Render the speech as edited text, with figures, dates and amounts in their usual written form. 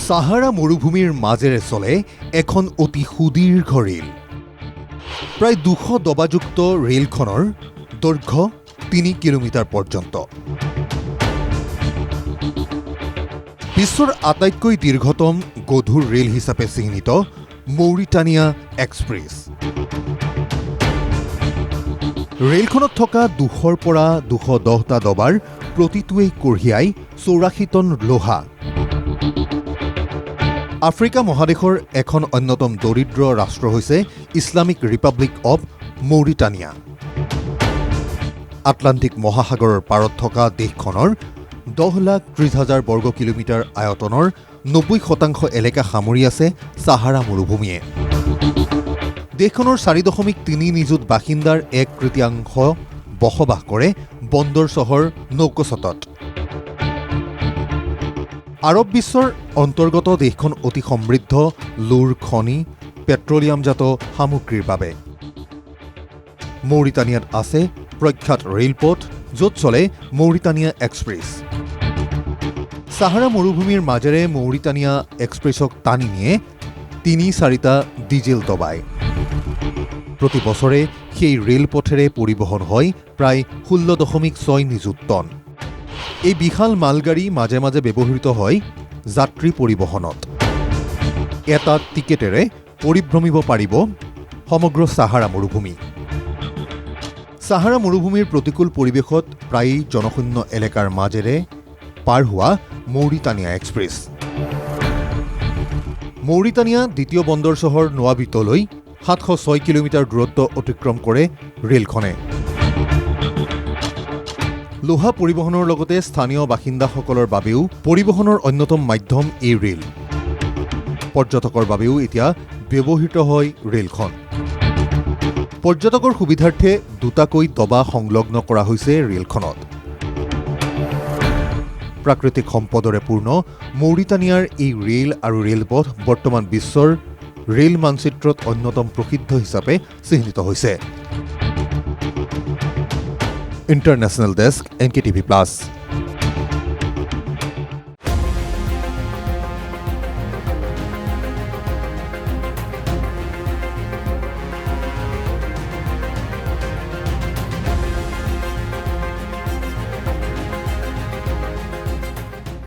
Sahara মৰুভূমিৰ মাজেৰে চলে এখন অতি সুদীৰ্ঘ ৰেল। প্ৰায় 200 দবাযুক্ত ৰেলখনৰ দৈৰ্ঘ্য 3 কিলোমিটাৰ পৰ্যন্ত। বিশ্বৰ আটাইতকৈ দীৰ্ঘতম গধুৰ ৰেল হিচাপে চিহ্নিত মৌৰিটানিয়া এক্সপ্ৰেছ। ৰেলখনত থকা 200ৰ পৰা 210টা দবাৰ প্ৰতিটোৱেই কঢ়িয়াই 84 টন লোহা। আফ্ৰিকা মহাদেশৰ এখন অন্যতম দৰিদ্ৰ ৰাষ্ট্ৰ হৈছে ইছলামিক ৰিপাব্লিক অৱ মৌৰিটানিয়া। আটলাণ্টিক মহাসাগৰৰ পাৰত থকা দেশখনৰ 10,30,000 বৰ্গ কিলোমিটাৰ আয়তনৰ 90% এলেকা সামৰি আছে সাহাৰা মৰুভূমিয়ে। দেশখনৰ 4.3 নিযুত বাসিন্দাৰ 1/3 বসবাস কৰে বন্দৰ চহৰ নৌকচটত। আৰৱ বিশ্বৰ অন্তৰ্গত দেশখন অতি সমৃদ্ধ লোৰ খনি পেট্ৰলিয়ামজাত সামগ্ৰীৰ বাবে। মৌৰিটানিয়াত আছে প্ৰখ্যাত ৰেলপথ, য'ত চলে মৌৰিটানিয়া এক্সপ্ৰেছ। সাহাৰা মৰুভূমিৰ মাজেৰে মৌৰিটানিয়া এক্সপ্ৰেছক টানি নিয়ে 3-4টা ডিজেল দবাই। প্ৰতি বছৰে সেই ৰেলপথেৰে পৰিবহণ হয় প্ৰায় 16.6 নিযুত টন। এই বিশাল মালগাড়ী মাজে মাজে ব্যৱহৃত হয় যাত্ৰী পৰিবহণত। এটা টিকেটেৰে পৰিভ্ৰমিব পাৰিব সমগ্ৰ সাহাৰা মৰুভূমি। সাহাৰা মৰুভূমিৰ প্ৰতিকূল পৰিৱেশত প্ৰায় জনশূন্য এলেকাৰ মাজেৰে পাৰ হোৱা মৌৰিটানিয়া এক্সপ্ৰেছ। মৌৰিটানিয়া দ্বিতীয় বন্দৰ চহৰ নোৱাবিটলৈ 706 কিলোমিটাৰ দূৰত্ব অতিক্ৰম কৰে ৰেলখনে। লোহা পৰিবহণৰ লগতে স্থানীয় বাসিন্দাসকলৰ বাবেও পৰিবহণৰ অন্যতম মাধ্যম এই ৰেল। পৰ্যটকৰ বাবেও এতিয়া ব্যৱহৃত হয় ৰেলখন। পৰ্যটকৰ সুবিধাৰ্থে 2টাকৈ দবা সংলগ্ন কৰা হৈছে ৰেলখনত। প্ৰাকৃতিক সম্পদৰে পূৰ্ণ মৌৰিটানিয়াৰ এই ৰেল আৰু ৰেলপথ বৰ্তমান বিশ্বৰ ৰেল মানচিত্ৰত অন্যতম প্ৰসিদ্ধ হিচাপে চিহ্নিত হৈছে। International desk, NKTV+।